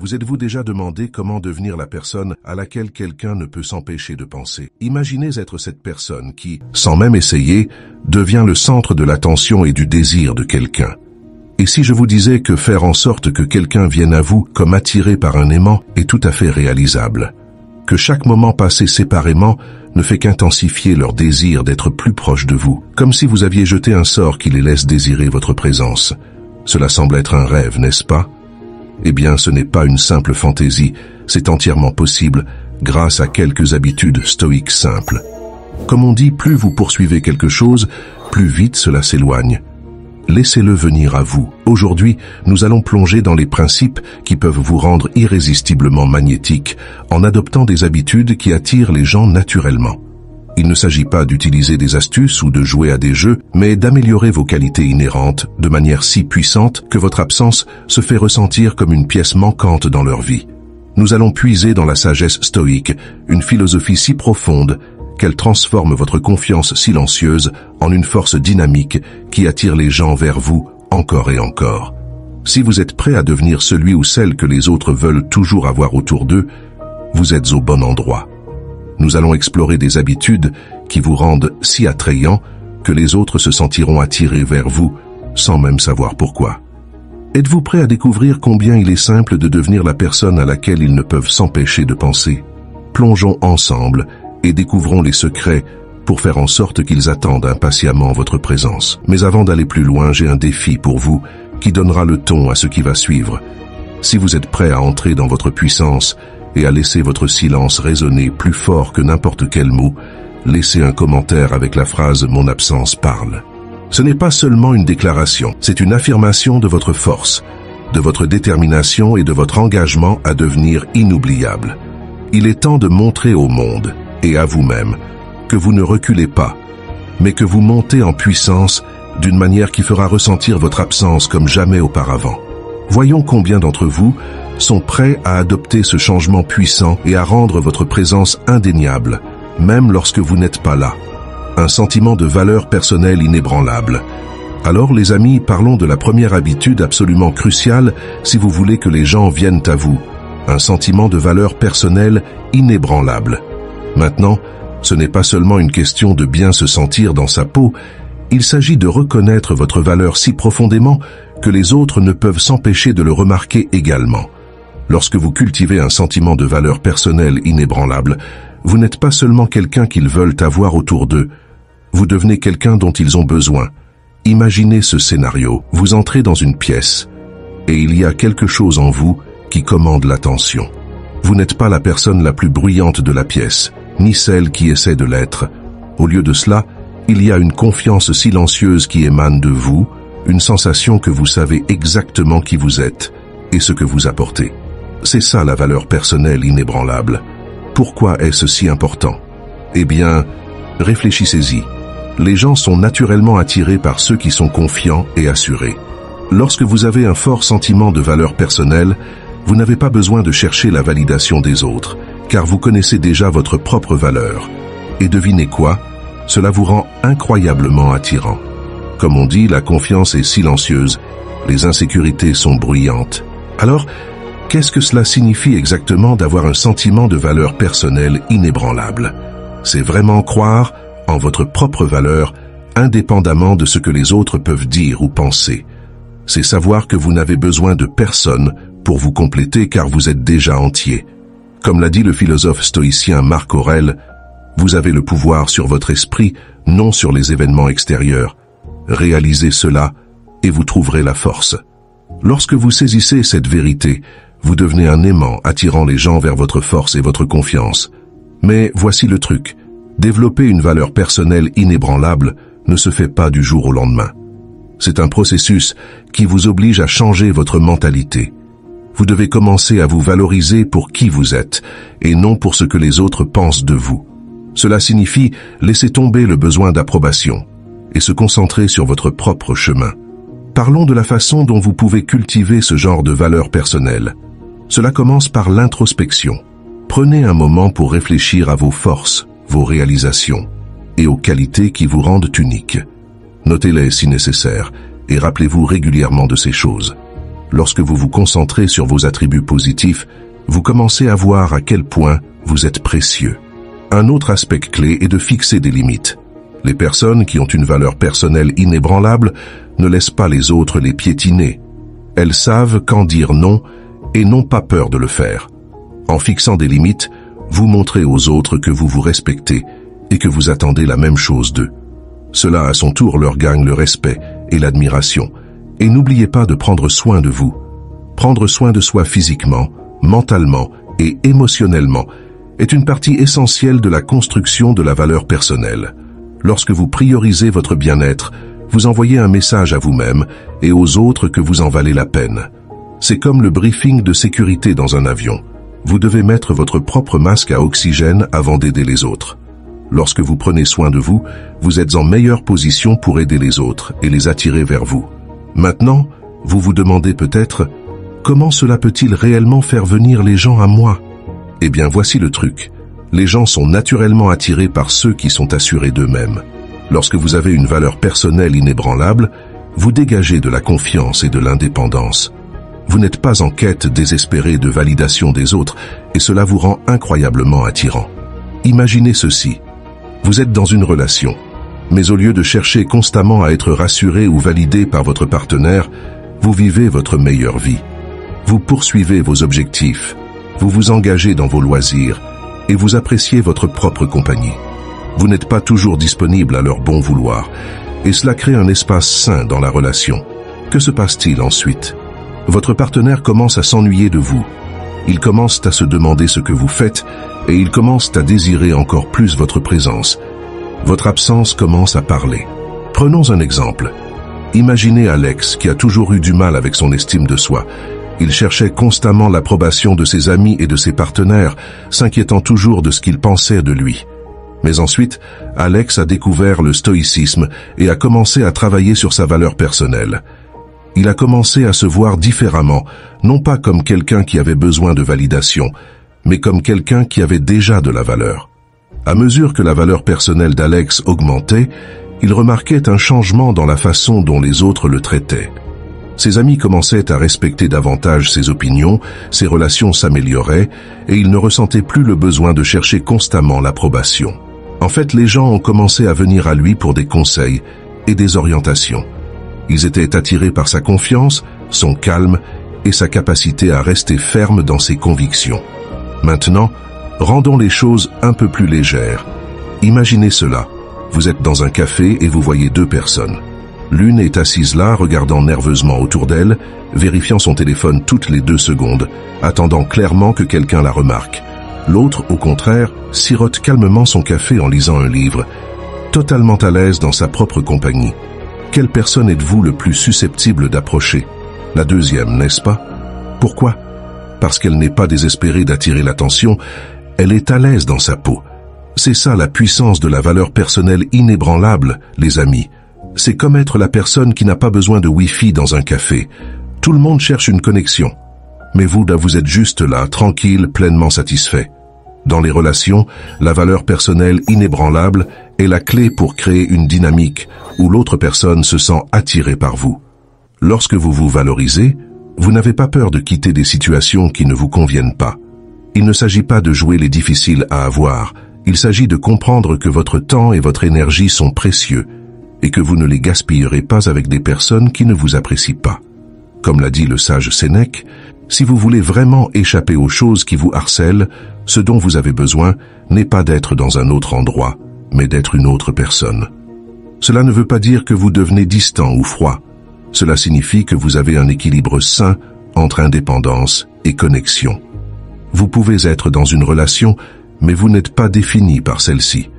Vous êtes-vous déjà demandé comment devenir la personne à laquelle quelqu'un ne peut s'empêcher de penser? Imaginez être cette personne qui, sans même essayer, devient le centre de l'attention et du désir de quelqu'un. Et si je vous disais que faire en sorte que quelqu'un vienne à vous comme attiré par un aimant est tout à fait réalisable? Que chaque moment passé séparément ne fait qu'intensifier leur désir d'être plus proche de vous, comme si vous aviez jeté un sort qui les laisse désirer votre présence. Cela semble être un rêve, n'est-ce pas? Eh bien, ce n'est pas une simple fantaisie, c'est entièrement possible grâce à quelques habitudes stoïques simples. Comme on dit, plus vous poursuivez quelque chose, plus vite cela s'éloigne. Laissez-le venir à vous. Aujourd'hui, nous allons plonger dans les principes qui peuvent vous rendre irrésistiblement magnétique en adoptant des habitudes qui attirent les gens naturellement. Il ne s'agit pas d'utiliser des astuces ou de jouer à des jeux, mais d'améliorer vos qualités inhérentes de manière si puissante que votre absence se fait ressentir comme une pièce manquante dans leur vie. Nous allons puiser dans la sagesse stoïque, une philosophie si profonde qu'elle transforme votre confiance silencieuse en une force dynamique qui attire les gens vers vous encore et encore. Si vous êtes prêt à devenir celui ou celle que les autres veulent toujours avoir autour d'eux, vous êtes au bon endroit. Nous allons explorer des habitudes qui vous rendent si attrayants que les autres se sentiront attirés vers vous sans même savoir pourquoi. Êtes-vous prêt à découvrir combien il est simple de devenir la personne à laquelle ils ne peuvent s'empêcher de penser? Plongeons ensemble et découvrons les secrets pour faire en sorte qu'ils attendent impatiemment votre présence. Mais avant d'aller plus loin, j'ai un défi pour vous qui donnera le ton à ce qui va suivre. Si vous êtes prêt à entrer dans votre puissance et à laisser votre silence résonner plus fort que n'importe quel mot, laissez un commentaire avec la phrase « Mon absence parle ». Ce n'est pas seulement une déclaration, c'est une affirmation de votre force, de votre détermination et de votre engagement à devenir inoubliable. Il est temps de montrer au monde et à vous-même que vous ne reculez pas, mais que vous montez en puissance d'une manière qui fera ressentir votre absence comme jamais auparavant. Voyons combien d'entre vous sont prêts à adopter ce changement puissant et à rendre votre présence indéniable, même lorsque vous n'êtes pas là. Un sentiment de valeur personnelle inébranlable. Alors les amis, parlons de la première habitude absolument cruciale si vous voulez que les gens viennent à vous. Un sentiment de valeur personnelle inébranlable. Maintenant, ce n'est pas seulement une question de bien se sentir dans sa peau, il s'agit de reconnaître votre valeur si profondément que les autres ne peuvent s'empêcher de le remarquer également. Lorsque vous cultivez un sentiment de valeur personnelle inébranlable, vous n'êtes pas seulement quelqu'un qu'ils veulent avoir autour d'eux, vous devenez quelqu'un dont ils ont besoin. Imaginez ce scénario, vous entrez dans une pièce, et il y a quelque chose en vous qui commande l'attention. Vous n'êtes pas la personne la plus bruyante de la pièce, ni celle qui essaie de l'être. Au lieu de cela, il y a une confiance silencieuse qui émane de vous, une sensation que vous savez exactement qui vous êtes et ce que vous apportez. C'est ça la valeur personnelle inébranlable. Pourquoi est-ce si important? Eh bien, réfléchissez-y. Les gens sont naturellement attirés par ceux qui sont confiants et assurés. Lorsque vous avez un fort sentiment de valeur personnelle, vous n'avez pas besoin de chercher la validation des autres, car vous connaissez déjà votre propre valeur. Et devinez quoi? Cela vous rend incroyablement attirant. Comme on dit, la confiance est silencieuse, les insécurités sont bruyantes. Alors, qu'est-ce que cela signifie exactement d'avoir un sentiment de valeur personnelle inébranlable? C'est vraiment croire en votre propre valeur, indépendamment de ce que les autres peuvent dire ou penser. C'est savoir que vous n'avez besoin de personne pour vous compléter car vous êtes déjà entier. Comme l'a dit le philosophe stoïcien Marc Aurèle, vous avez le pouvoir sur votre esprit, non sur les événements extérieurs. Réalisez cela et vous trouverez la force. Lorsque vous saisissez cette vérité, vous devenez un aimant attirant les gens vers votre force et votre confiance. Mais voici le truc, développer une valeur personnelle inébranlable ne se fait pas du jour au lendemain. C'est un processus qui vous oblige à changer votre mentalité. Vous devez commencer à vous valoriser pour qui vous êtes et non pour ce que les autres pensent de vous. Cela signifie laisser tomber le besoin d'approbation et se concentrer sur votre propre chemin. Parlons de la façon dont vous pouvez cultiver ce genre de valeur personnelle. Cela commence par l'introspection. Prenez un moment pour réfléchir à vos forces, vos réalisations et aux qualités qui vous rendent uniques. Notez-les si nécessaire et rappelez-vous régulièrement de ces choses. Lorsque vous vous concentrez sur vos attributs positifs, vous commencez à voir à quel point vous êtes précieux. Un autre aspect clé est de fixer des limites. Les personnes qui ont une valeur personnelle inébranlable ne laissent pas les autres les piétiner. Elles savent quand dire non et n'ont pas peur de le faire. En fixant des limites, vous montrez aux autres que vous vous respectez et que vous attendez la même chose d'eux. Cela à son tour leur gagne le respect et l'admiration. Et n'oubliez pas de prendre soin de vous. Prendre soin de soi physiquement, mentalement et émotionnellement est une partie essentielle de la construction de la valeur personnelle. Lorsque vous priorisez votre bien-être, vous envoyez un message à vous-même et aux autres que vous en valez la peine. C'est comme le briefing de sécurité dans un avion. Vous devez mettre votre propre masque à oxygène avant d'aider les autres. Lorsque vous prenez soin de vous, vous êtes en meilleure position pour aider les autres et les attirer vers vous. Maintenant, vous vous demandez peut-être, comment cela peut-il réellement faire venir les gens à moi? Eh bien, voici le truc. Les gens sont naturellement attirés par ceux qui sont assurés d'eux-mêmes. Lorsque vous avez une valeur personnelle inébranlable, vous dégagez de la confiance et de l'indépendance. Vous n'êtes pas en quête désespérée de validation des autres et cela vous rend incroyablement attirant. Imaginez ceci. Vous êtes dans une relation, mais au lieu de chercher constamment à être rassuré ou validé par votre partenaire, vous vivez votre meilleure vie. Vous poursuivez vos objectifs, vous vous engagez dans vos loisirs et vous appréciez votre propre compagnie. Vous n'êtes pas toujours disponible à leur bon vouloir et cela crée un espace sain dans la relation. Que se passe-t-il ensuite? Votre partenaire commence à s'ennuyer de vous. Il commence à se demander ce que vous faites et il commence à désirer encore plus votre présence. Votre absence commence à parler. Prenons un exemple. Imaginez Alex qui a toujours eu du mal avec son estime de soi. Il cherchait constamment l'approbation de ses amis et de ses partenaires, s'inquiétant toujours de ce qu'ils pensaient de lui. Mais ensuite, Alex a découvert le stoïcisme et a commencé à travailler sur sa valeur personnelle. Il a commencé à se voir différemment, non pas comme quelqu'un qui avait besoin de validation, mais comme quelqu'un qui avait déjà de la valeur. À mesure que la valeur personnelle d'Alex augmentait, il remarquait un changement dans la façon dont les autres le traitaient. Ses amis commençaient à respecter davantage ses opinions, ses relations s'amélioraient et il ne ressentait plus le besoin de chercher constamment l'approbation. En fait, les gens ont commencé à venir à lui pour des conseils et des orientations. Ils étaient attirés par sa confiance, son calme et sa capacité à rester ferme dans ses convictions. Maintenant, rendons les choses un peu plus légères. Imaginez cela. Vous êtes dans un café et vous voyez deux personnes. L'une est assise là, regardant nerveusement autour d'elle, vérifiant son téléphone toutes les 2 secondes, attendant clairement que quelqu'un la remarque. L'autre, au contraire, sirote calmement son café en lisant un livre, totalement à l'aise dans sa propre compagnie. Quelle personne êtes-vous le plus susceptible d'approcher? La deuxième, n'est-ce pas? Pourquoi? Parce qu'elle n'est pas désespérée d'attirer l'attention, elle est à l'aise dans sa peau. C'est ça la puissance de la valeur personnelle inébranlable, les amis. C'est comme être la personne qui n'a pas besoin de Wi-Fi dans un café. Tout le monde cherche une connexion. Mais vous êtes juste là, tranquille, pleinement satisfait. Dans les relations, la valeur personnelle inébranlable est la clé pour créer une dynamique où l'autre personne se sent attirée par vous. Lorsque vous vous valorisez, vous n'avez pas peur de quitter des situations qui ne vous conviennent pas. Il ne s'agit pas de jouer les difficiles à avoir, il s'agit de comprendre que votre temps et votre énergie sont précieux et que vous ne les gaspillerez pas avec des personnes qui ne vous apprécient pas. Comme l'a dit le sage Sénèque, si vous voulez vraiment échapper aux choses qui vous harcèlent, ce dont vous avez besoin n'est pas d'être dans un autre endroit, mais d'être une autre personne. Cela ne veut pas dire que vous devenez distant ou froid. Cela signifie que vous avez un équilibre sain entre indépendance et connexion. Vous pouvez être dans une relation, mais vous n'êtes pas défini par celle-ci.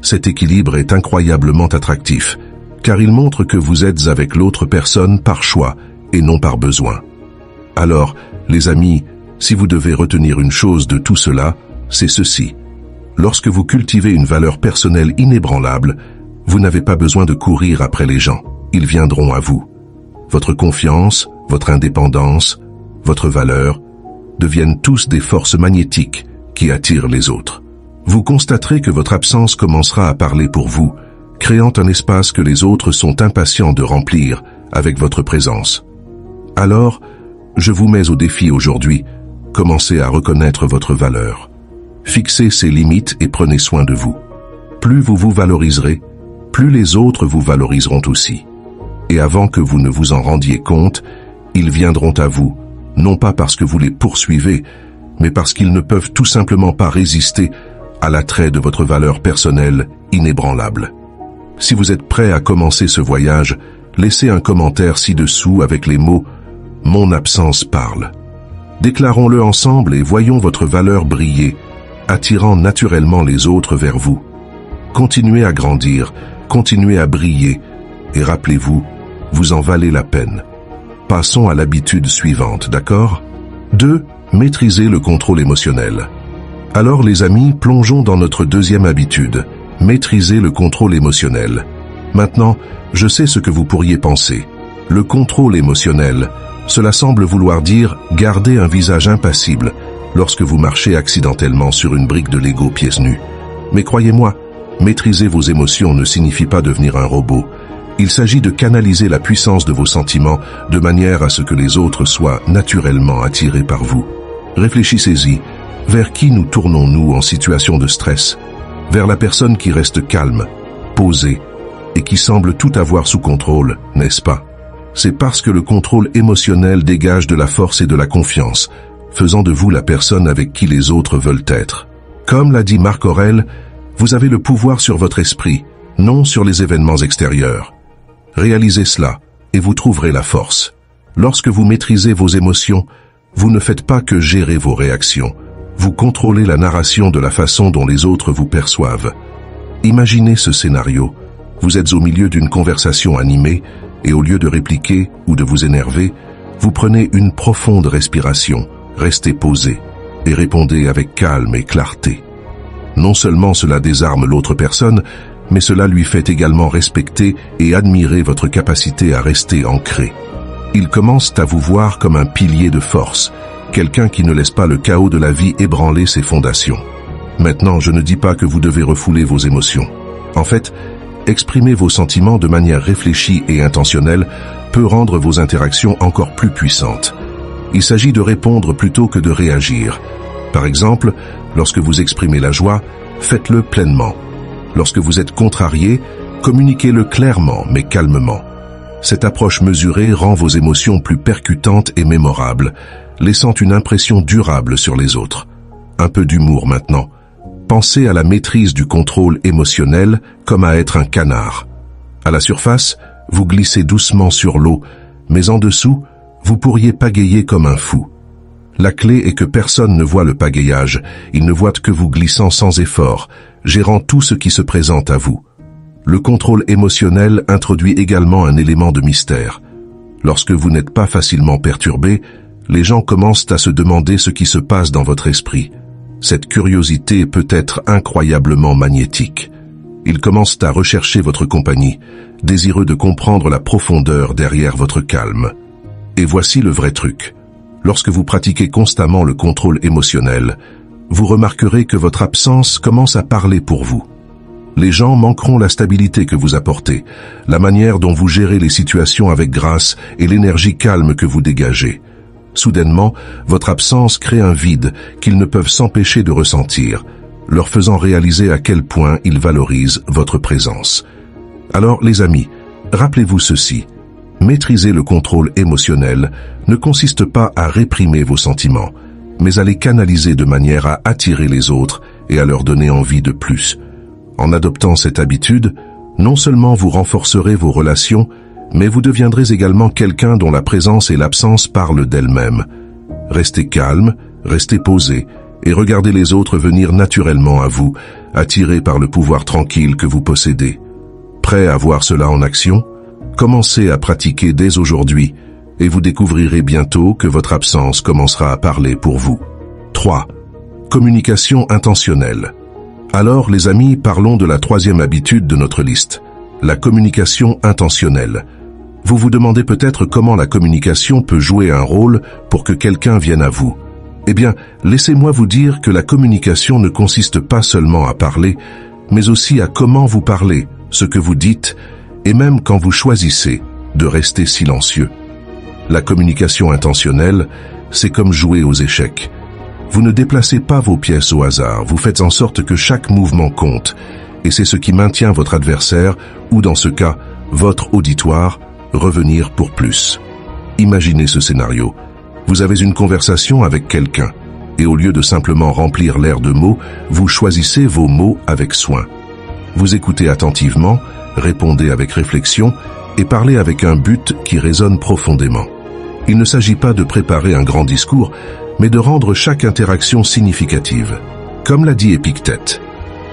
Cet équilibre est incroyablement attractif, car il montre que vous êtes avec l'autre personne par choix et non par besoin. Alors, les amis, si vous devez retenir une chose de tout cela, c'est ceci. Lorsque vous cultivez une valeur personnelle inébranlable, vous n'avez pas besoin de courir après les gens, ils viendront à vous. Votre confiance, votre indépendance, votre valeur deviennent tous des forces magnétiques qui attirent les autres. Vous constaterez que votre absence commencera à parler pour vous, créant un espace que les autres sont impatients de remplir avec votre présence. Alors, je vous mets au défi aujourd'hui. Commencez à reconnaître votre valeur. Fixez ces limites et prenez soin de vous. Plus vous vous valoriserez, plus les autres vous valoriseront aussi. Et avant que vous ne vous en rendiez compte, ils viendront à vous, non pas parce que vous les poursuivez, mais parce qu'ils ne peuvent tout simplement pas résister à l'attrait de votre valeur personnelle inébranlable. Si vous êtes prêt à commencer ce voyage, laissez un commentaire ci-dessous avec les mots « Mon absence parle ». Déclarons-le ensemble et voyons votre valeur briller, attirant naturellement les autres vers vous. Continuez à grandir, continuez à briller, et rappelez-vous, vous en valez la peine. Passons à l'habitude suivante, d'accord? 2. Maîtriser le contrôle émotionnel. Alors les amis, plongeons dans notre deuxième habitude, maîtriser le contrôle émotionnel. Maintenant, je sais ce que vous pourriez penser. Le contrôle émotionnel, cela semble vouloir dire garder un visage impassible lorsque vous marchez accidentellement sur une brique de Lego pieds nus. Mais croyez-moi, maîtriser vos émotions ne signifie pas devenir un robot. Il s'agit de canaliser la puissance de vos sentiments de manière à ce que les autres soient naturellement attirés par vous. Réfléchissez-y, vers qui nous tournons-nous en situation de stress? Vers la personne qui reste calme, posée, et qui semble tout avoir sous contrôle, n'est-ce pas? C'est parce que le contrôle émotionnel dégage de la force et de la confiance, faisant de vous la personne avec qui les autres veulent être. Comme l'a dit Marc Aurèle, vous avez le pouvoir sur votre esprit, non sur les événements extérieurs. Réalisez cela, et vous trouverez la force. Lorsque vous maîtrisez vos émotions, vous ne faites pas que gérer vos réactions. Vous contrôlez la narration de la façon dont les autres vous perçoivent. Imaginez ce scénario. Vous êtes au milieu d'une conversation animée, et au lieu de répliquer ou de vous énerver, vous prenez une profonde respiration, restez posé, et répondez avec calme et clarté. Non seulement cela désarme l'autre personne, mais cela lui fait également respecter et admirer votre capacité à rester ancré. Ils commencent à vous voir comme un pilier de force, quelqu'un qui ne laisse pas le chaos de la vie ébranler ses fondations. Maintenant, je ne dis pas que vous devez refouler vos émotions. En fait, exprimer vos sentiments de manière réfléchie et intentionnelle peut rendre vos interactions encore plus puissantes. Il s'agit de répondre plutôt que de réagir. Par exemple, lorsque vous exprimez la joie, faites-le pleinement. Lorsque vous êtes contrarié, communiquez-le clairement mais calmement. Cette approche mesurée rend vos émotions plus percutantes et mémorables, laissant une impression durable sur les autres. Un peu d'humour maintenant. Pensez à la maîtrise du contrôle émotionnel comme à être un canard. À la surface, vous glissez doucement sur l'eau, mais en dessous, vous pourriez pagayer comme un fou. La clé est que personne ne voit le pagayage, il ne voit que vous glissant sans effort, gérant tout ce qui se présente à vous. Le contrôle émotionnel introduit également un élément de mystère. Lorsque vous n'êtes pas facilement perturbé, les gens commencent à se demander ce qui se passe dans votre esprit. Cette curiosité peut être incroyablement magnétique. Ils commencent à rechercher votre compagnie, désireux de comprendre la profondeur derrière votre calme. Et voici le vrai truc. Lorsque vous pratiquez constamment le contrôle émotionnel, vous remarquerez que votre absence commence à parler pour vous. Les gens manqueront la stabilité que vous apportez, la manière dont vous gérez les situations avec grâce et l'énergie calme que vous dégagez. Soudainement, votre absence crée un vide qu'ils ne peuvent s'empêcher de ressentir, leur faisant réaliser à quel point ils valorisent votre présence. Alors, les amis, rappelez-vous ceci. Maîtriser le contrôle émotionnel ne consiste pas à réprimer vos sentiments, mais à les canaliser de manière à attirer les autres et à leur donner envie de plus. En adoptant cette habitude, non seulement vous renforcerez vos relations, mais vous deviendrez également quelqu'un dont la présence et l'absence parlent d'elles-mêmes. Restez calme, restez posé, et regardez les autres venir naturellement à vous, attirés par le pouvoir tranquille que vous possédez. Prêt à voir cela en action? Commencez à pratiquer dès aujourd'hui, et vous découvrirez bientôt que votre absence commencera à parler pour vous. 3. Communication intentionnelle. Alors, les amis, parlons de la troisième habitude de notre liste, la communication intentionnelle. Vous vous demandez peut-être comment la communication peut jouer un rôle pour que quelqu'un vienne à vous. Eh bien, laissez-moi vous dire que la communication ne consiste pas seulement à parler, mais aussi à comment vous parlez, ce que vous dites, et même quand vous choisissez de rester silencieux. La communication intentionnelle, c'est comme jouer aux échecs. Vous ne déplacez pas vos pièces au hasard, vous faites en sorte que chaque mouvement compte, et c'est ce qui maintient votre adversaire, ou dans ce cas, votre auditoire, revenir pour plus. Imaginez ce scénario. Vous avez une conversation avec quelqu'un, et au lieu de simplement remplir l'air de mots, vous choisissez vos mots avec soin. Vous écoutez attentivement, répondez avec réflexion, et parlez avec un but qui résonne profondément. Il ne s'agit pas de préparer un grand discours, mais de rendre chaque interaction significative. Comme l'a dit Épictète,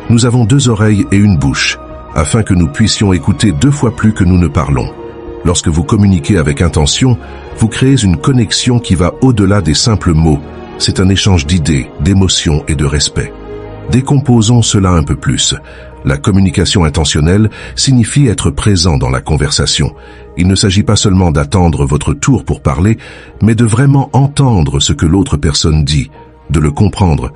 nous avons 2 oreilles et une bouche, afin que nous puissions écouter 2 fois plus que nous ne parlons. Lorsque vous communiquez avec intention, vous créez une connexion qui va au-delà des simples mots. C'est un échange d'idées, d'émotions et de respect. Décomposons cela un peu plus. La communication intentionnelle signifie être présent dans la conversation. Il ne s'agit pas seulement d'attendre votre tour pour parler, mais de vraiment entendre ce que l'autre personne dit, de le comprendre,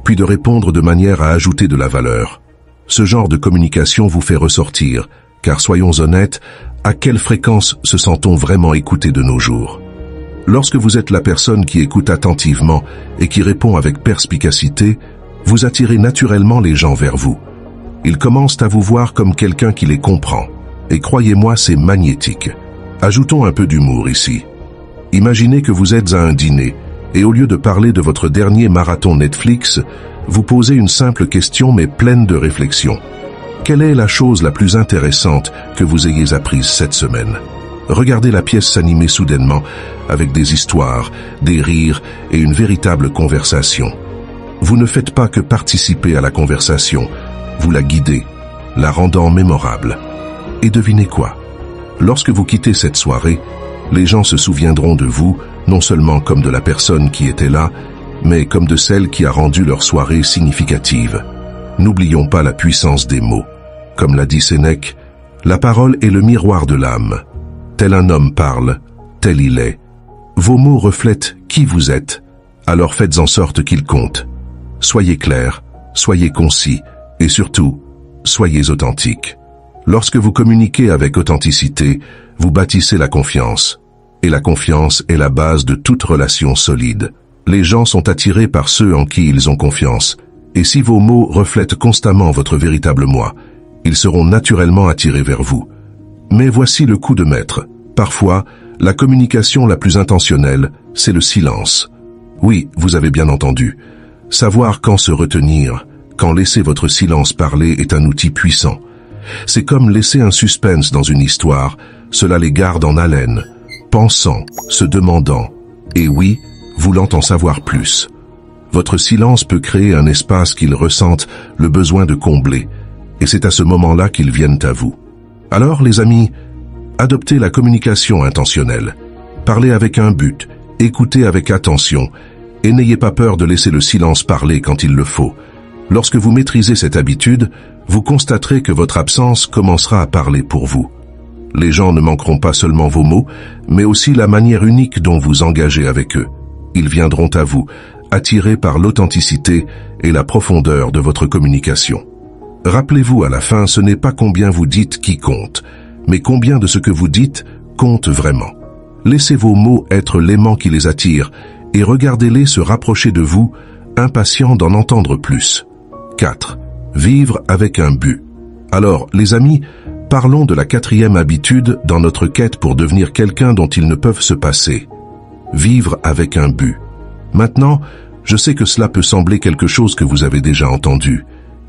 puis de répondre de manière à ajouter de la valeur. Ce genre de communication vous fait ressortir, car soyons honnêtes, à quelle fréquence se sent-on vraiment écouté de nos jours? Lorsque vous êtes la personne qui écoute attentivement et qui répond avec perspicacité, vous attirez naturellement les gens vers vous. Ils commencent à vous voir comme quelqu'un qui les comprend. Et croyez-moi, c'est magnétique. Ajoutons un peu d'humour ici. Imaginez que vous êtes à un dîner, et au lieu de parler de votre dernier marathon Netflix, vous posez une simple question mais pleine de réflexion. Quelle est la chose la plus intéressante que vous ayez apprise cette semaine? Regardez la pièce s'animer soudainement, avec des histoires, des rires et une véritable conversation. Vous ne faites pas que participer à la conversation, vous la guidez, la rendant mémorable. Et devinez quoi? Lorsque vous quittez cette soirée, les gens se souviendront de vous, non seulement comme de la personne qui était là, mais comme de celle qui a rendu leur soirée significative. N'oublions pas la puissance des mots. Comme l'a dit Sénèque, la parole est le miroir de l'âme. Tel un homme parle, tel il est. Vos mots reflètent qui vous êtes, alors faites en sorte qu'ils comptent. Soyez clairs, soyez concis, et surtout, soyez authentiques. Lorsque vous communiquez avec authenticité, vous bâtissez la confiance. Et la confiance est la base de toute relation solide. Les gens sont attirés par ceux en qui ils ont confiance. Et si vos mots reflètent constamment votre véritable moi, ils seront naturellement attirés vers vous. Mais voici le coup de maître. Parfois, la communication la plus intentionnelle, c'est le silence. Oui, vous avez bien entendu. Savoir quand se retenir, quand laisser votre silence parler est un outil puissant. C'est comme laisser un suspense dans une histoire, cela les garde en haleine, pensant, se demandant, et oui, voulant en savoir plus. Votre silence peut créer un espace qu'ils ressentent le besoin de combler, et c'est à ce moment-là qu'ils viennent à vous. Alors, les amis, adoptez la communication intentionnelle. Parlez avec un but, écoutez avec attention, et n'ayez pas peur de laisser le silence parler quand il le faut. Lorsque vous maîtrisez cette habitude, vous constaterez que votre absence commencera à parler pour vous. Les gens ne manqueront pas seulement vos mots, mais aussi la manière unique dont vous engagez avec eux. Ils viendront à vous, attirés par l'authenticité et la profondeur de votre communication. Rappelez-vous, à la fin, ce n'est pas combien vous dites qui compte, mais combien de ce que vous dites compte vraiment. Laissez vos mots être l'aimant qui les attire, et regardez-les se rapprocher de vous, impatients d'en entendre plus. 4. Vivre avec un but. Alors, les amis, parlons de la 4e habitude dans notre quête pour devenir quelqu'un dont ils ne peuvent se passer. Vivre avec un but. Maintenant, je sais que cela peut sembler quelque chose que vous avez déjà entendu,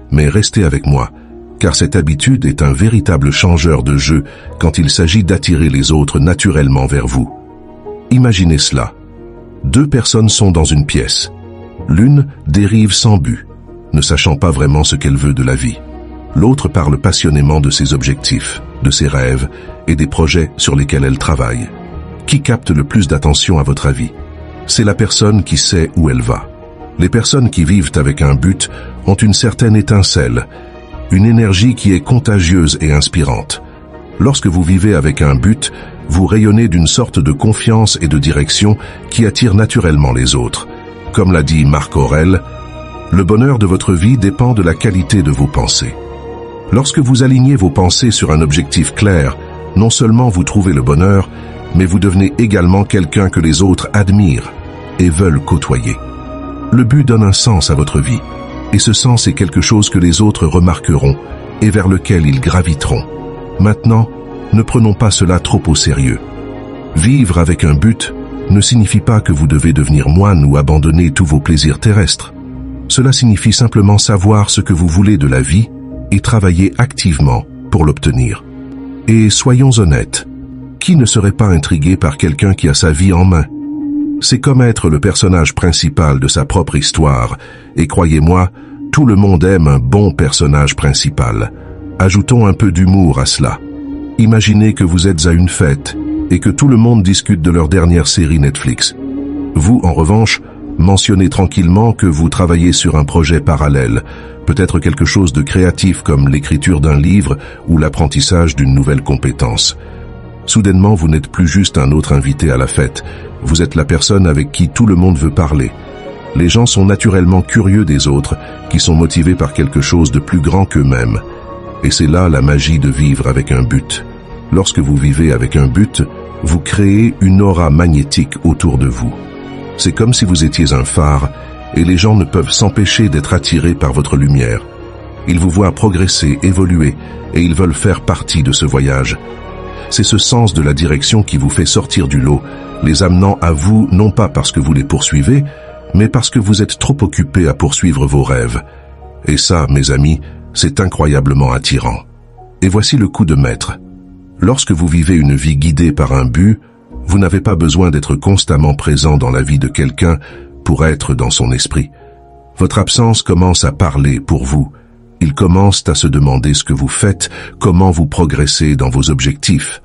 mais restez avec moi, car cette habitude est un véritable changeur de jeu quand il s'agit d'attirer les autres naturellement vers vous. Imaginez cela. 2 personnes sont dans une pièce. L'une dérive sans but, ne sachant pas vraiment ce qu'elle veut de la vie. L'autre parle passionnément de ses objectifs, de ses rêves et des projets sur lesquels elle travaille. Qui capte le plus d'attention à votre avis? C'est la personne qui sait où elle va. Les personnes qui vivent avec un but ont une certaine étincelle, une énergie qui est contagieuse et inspirante. Lorsque vous vivez avec un but, vous rayonnez d'une sorte de confiance et de direction qui attire naturellement les autres. Comme l'a dit Marc Aurèle, le bonheur de votre vie dépend de la qualité de vos pensées. Lorsque vous alignez vos pensées sur un objectif clair, non seulement vous trouvez le bonheur, mais vous devenez également quelqu'un que les autres admirent et veulent côtoyer. Le but donne un sens à votre vie, et ce sens est quelque chose que les autres remarqueront et vers lequel ils graviteront. Maintenant, ne prenons pas cela trop au sérieux. Vivre avec un but ne signifie pas que vous devez devenir moine ou abandonner tous vos plaisirs terrestres. Cela signifie simplement savoir ce que vous voulez de la vie et travailler activement pour l'obtenir. Et soyons honnêtes, qui ne serait pas intrigué par quelqu'un qui a sa vie en main? C'est comme être le personnage principal de sa propre histoire, et croyez-moi, tout le monde aime un bon personnage principal. Ajoutons un peu d'humour à cela. Imaginez que vous êtes à une fête et que tout le monde discute de leur dernière série Netflix. Vous, en revanche, mentionnez tranquillement que vous travaillez sur un projet parallèle, peut-être quelque chose de créatif comme l'écriture d'un livre ou l'apprentissage d'une nouvelle compétence. Soudainement, vous n'êtes plus juste un autre invité à la fête, vous êtes la personne avec qui tout le monde veut parler. Les gens sont naturellement curieux des autres, qui sont motivés par quelque chose de plus grand qu'eux-mêmes. Et c'est là la magie de vivre avec un but. Lorsque vous vivez avec un but, vous créez une aura magnétique autour de vous. C'est comme si vous étiez un phare, et les gens ne peuvent s'empêcher d'être attirés par votre lumière. Ils vous voient progresser, évoluer, et ils veulent faire partie de ce voyage. C'est ce sens de la direction qui vous fait sortir du lot, les amenant à vous non pas parce que vous les poursuivez, mais parce que vous êtes trop occupés à poursuivre vos rêves. Et ça, mes amis, c'est incroyablement attirant. Et voici le coup de maître. Lorsque vous vivez une vie guidée par un but, vous n'avez pas besoin d'être constamment présent dans la vie de quelqu'un pour être dans son esprit. Votre absence commence à parler pour vous. Ils commencent à se demander ce que vous faites, comment vous progressez dans vos objectifs.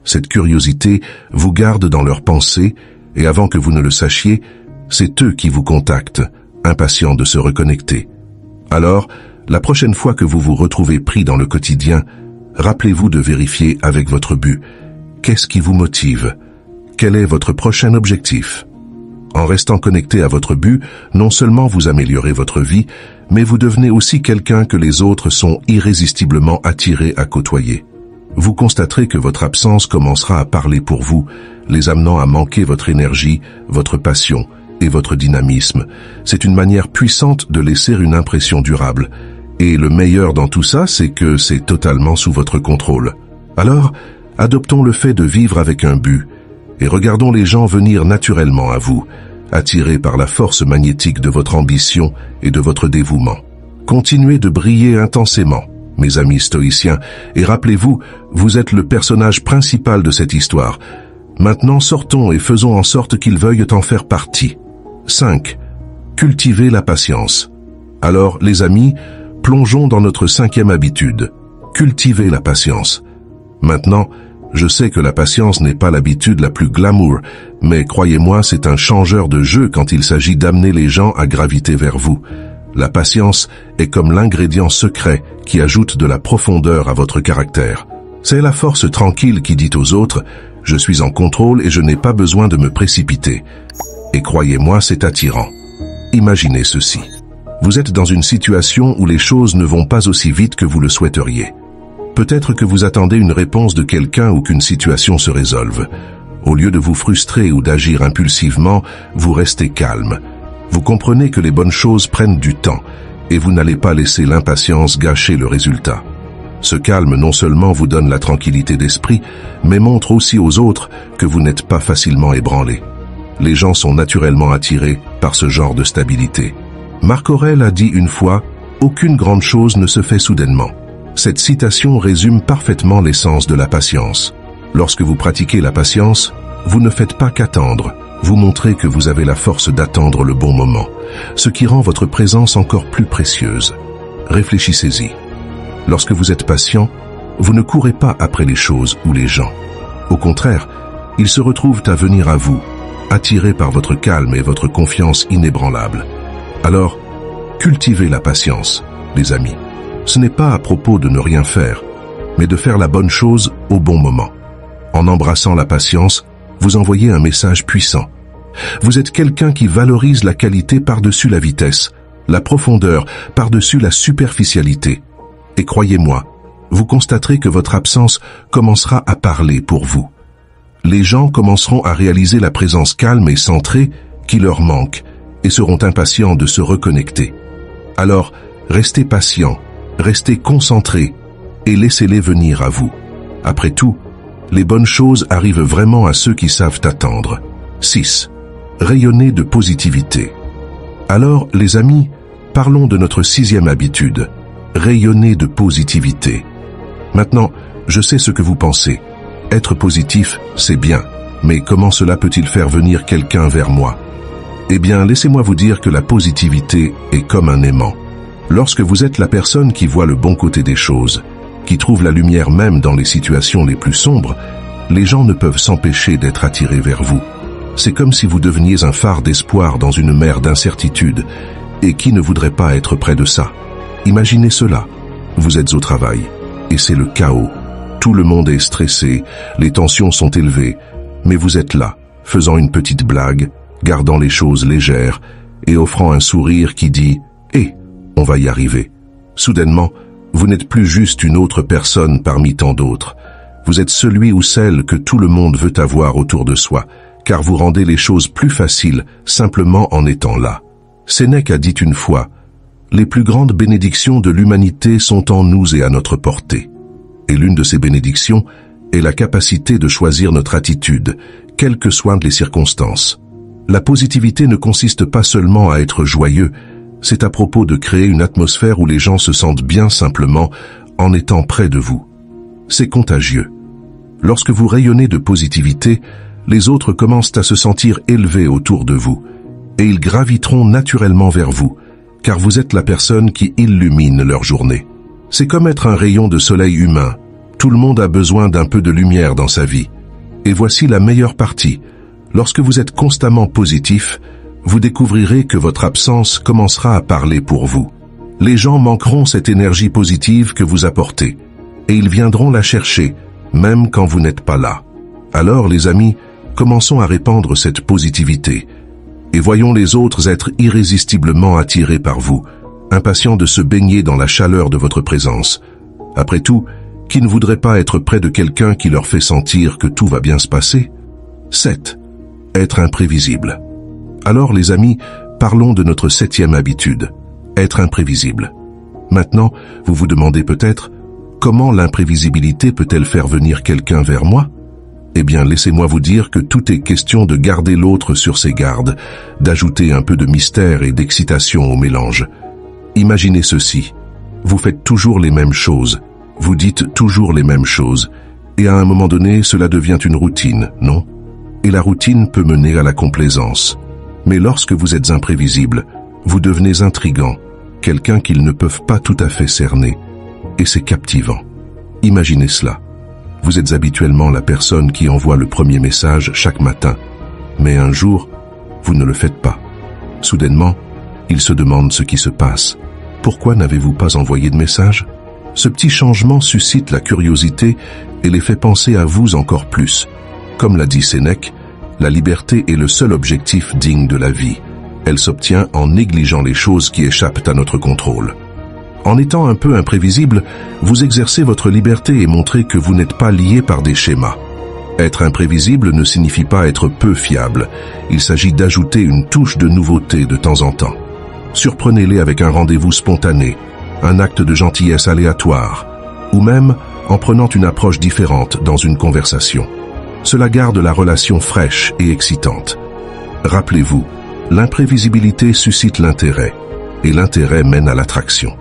Cette curiosité vous garde dans leurs pensées, et avant que vous ne le sachiez, c'est eux qui vous contactent, impatients de se reconnecter. Alors, la prochaine fois que vous vous retrouvez pris dans le quotidien, rappelez-vous de vérifier avec votre but. Qu'est-ce qui vous motive? Quel est votre prochain objectif? En restant connecté à votre but, non seulement vous améliorez votre vie, mais vous devenez aussi quelqu'un que les autres sont irrésistiblement attirés à côtoyer. Vous constaterez que votre absence commencera à parler pour vous, les amenant à manquer votre énergie, votre passion et votre dynamisme. C'est une manière puissante de laisser une impression durable. Et le meilleur dans tout ça, c'est que c'est totalement sous votre contrôle. Alors, adoptons le fait de vivre avec un but, et regardons les gens venir naturellement à vous, attirés par la force magnétique de votre ambition et de votre dévouement. Continuez de briller intensément, mes amis stoïciens, et rappelez-vous, vous êtes le personnage principal de cette histoire. Maintenant, sortons et faisons en sorte qu'ils veuillent en faire partie. 5. Cultivez la patience. Alors, les amis, plongeons dans notre 5e habitude. Cultivez la patience. Maintenant, je sais que la patience n'est pas l'habitude la plus glamour, mais croyez-moi, c'est un changeur de jeu quand il s'agit d'amener les gens à graviter vers vous. La patience est comme l'ingrédient secret qui ajoute de la profondeur à votre caractère. C'est la force tranquille qui dit aux autres « Je suis en contrôle et je n'ai pas besoin de me précipiter ». Et croyez-moi, c'est attirant. Imaginez ceci. Vous êtes dans une situation où les choses ne vont pas aussi vite que vous le souhaiteriez. Peut-être que vous attendez une réponse de quelqu'un ou qu'une situation se résolve. Au lieu de vous frustrer ou d'agir impulsivement, vous restez calme. Vous comprenez que les bonnes choses prennent du temps et vous n'allez pas laisser l'impatience gâcher le résultat. Ce calme non seulement vous donne la tranquillité d'esprit, mais montre aussi aux autres que vous n'êtes pas facilement ébranlé. Les gens sont naturellement attirés par ce genre de stabilité. Marc Aurèle a dit une fois « Aucune grande chose ne se fait soudainement ». Cette citation résume parfaitement l'essence de la patience. Lorsque vous pratiquez la patience, vous ne faites pas qu'attendre, vous montrez que vous avez la force d'attendre le bon moment, ce qui rend votre présence encore plus précieuse. Réfléchissez-y. Lorsque vous êtes patient, vous ne courez pas après les choses ou les gens. Au contraire, ils se retrouvent à venir à vous, attirés par votre calme et votre confiance inébranlable. Alors, cultivez la patience, les amis. Ce n'est pas à propos de ne rien faire, mais de faire la bonne chose au bon moment. En embrassant la patience, vous envoyez un message puissant. Vous êtes quelqu'un qui valorise la qualité par-dessus la vitesse, la profondeur par-dessus la superficialité. Et croyez-moi, vous constaterez que votre absence commencera à parler pour vous. les gens commenceront à réaliser la présence calme et centrée qui leur manque et seront impatients de se reconnecter. Alors, restez patient, restez concentrés et laissez-les venir à vous. Après tout, les bonnes choses arrivent vraiment à ceux qui savent attendre. 6. Rayonnez de positivité. Alors, les amis, parlons de notre 6e habitude. Rayonnez de positivité. Maintenant, je sais ce que vous pensez. Être positif, c'est bien. Mais comment cela peut-il faire venir quelqu'un vers moi? Eh bien, laissez-moi vous dire que la positivité est comme un aimant. Lorsque vous êtes la personne qui voit le bon côté des choses, qui trouve la lumière même dans les situations les plus sombres, les gens ne peuvent s'empêcher d'être attirés vers vous. C'est comme si vous deveniez un phare d'espoir dans une mer d'incertitude. Et qui ne voudrait pas être près de ça? Imaginez cela. Vous êtes au travail, et c'est le chaos. Tout le monde est stressé, les tensions sont élevées, mais vous êtes là, faisant une petite blague, gardant les choses légères, et offrant un sourire qui dit « Eh, on va y arriver ». Soudainement, vous n'êtes plus juste une autre personne parmi tant d'autres. Vous êtes celui ou celle que tout le monde veut avoir autour de soi, car vous rendez les choses plus faciles simplement en étant là. Sénèque a dit une fois « Les plus grandes bénédictions de l'humanité sont en nous et à notre portée ». Et l'une de ces bénédictions est la capacité de choisir notre attitude, quelles que soient les circonstances. La positivité ne consiste pas seulement à être joyeux, c'est à propos de créer une atmosphère où les gens se sentent bien simplement en étant près de vous. C'est contagieux. Lorsque vous rayonnez de positivité, les autres commencent à se sentir élevés autour de vous, et ils graviteront naturellement vers vous, car vous êtes la personne qui illumine leur journée. C'est comme être un rayon de soleil humain. Tout le monde a besoin d'un peu de lumière dans sa vie. Et voici la meilleure partie. Lorsque vous êtes constamment positif, vous découvrirez que votre absence commencera à parler pour vous. Les gens manqueront cette énergie positive que vous apportez, et ils viendront la chercher, même quand vous n'êtes pas là. Alors, les amis, commençons à répandre cette positivité, et voyons les autres être irrésistiblement attirés par vous, impatients de se baigner dans la chaleur de votre présence. Après tout, qui ne voudrait pas être près de quelqu'un qui leur fait sentir que tout va bien se passer? 7. Être imprévisible. Alors, les amis, parlons de notre 7e habitude, être imprévisible. Maintenant, vous vous demandez peut-être, comment l'imprévisibilité peut-elle faire venir quelqu'un vers moi? Eh bien, laissez-moi vous dire que tout est question de garder l'autre sur ses gardes, d'ajouter un peu de mystère et d'excitation au mélange. Imaginez ceci, vous faites toujours les mêmes choses, vous dites toujours les mêmes choses, et à un moment donné, cela devient une routine, non? Et la routine peut mener à la complaisance. Mais lorsque vous êtes imprévisible, vous devenez intrigant, quelqu'un qu'ils ne peuvent pas tout à fait cerner, et c'est captivant. Imaginez cela. Vous êtes habituellement la personne qui envoie le premier message chaque matin, mais un jour, vous ne le faites pas. Soudainement, ils se demandent ce qui se passe. Pourquoi n'avez-vous pas envoyé de message? Ce petit changement suscite la curiosité et les fait penser à vous encore plus. Comme l'a dit Sénèque, la liberté est le seul objectif digne de la vie. Elle s'obtient en négligeant les choses qui échappent à notre contrôle. En étant un peu imprévisible, vous exercez votre liberté et montrez que vous n'êtes pas lié par des schémas. Être imprévisible ne signifie pas être peu fiable. Il s'agit d'ajouter une touche de nouveauté de temps en temps. Surprenez-les avec un rendez-vous spontané, un acte de gentillesse aléatoire, ou même en prenant une approche différente dans une conversation. Cela garde la relation fraîche et excitante. Rappelez-vous, l'imprévisibilité suscite l'intérêt, et l'intérêt mène à l'attraction.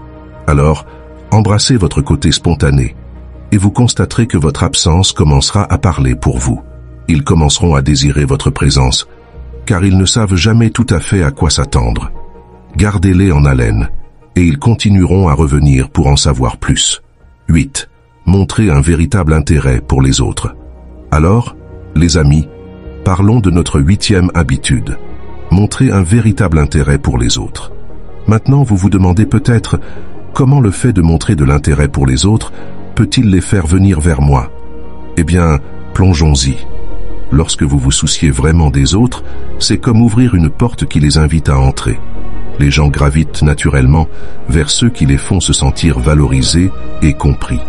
Alors, embrassez votre côté spontané, et vous constaterez que votre absence commencera à parler pour vous. Ils commenceront à désirer votre présence, car ils ne savent jamais tout à fait à quoi s'attendre. Gardez-les en haleine, et ils continueront à revenir pour en savoir plus. 8. Montrez un véritable intérêt pour les autres. Alors, les amis, parlons de notre 8e habitude. Montrez un véritable intérêt pour les autres. Maintenant, vous vous demandez peut-être comment le fait de montrer de l'intérêt pour les autres peut-il les faire venir vers moi? Eh bien, plongeons-y. Lorsque vous vous souciez vraiment des autres, c'est comme ouvrir une porte qui les invite à entrer. Les gens gravitent naturellement vers ceux qui les font se sentir valorisés et compris.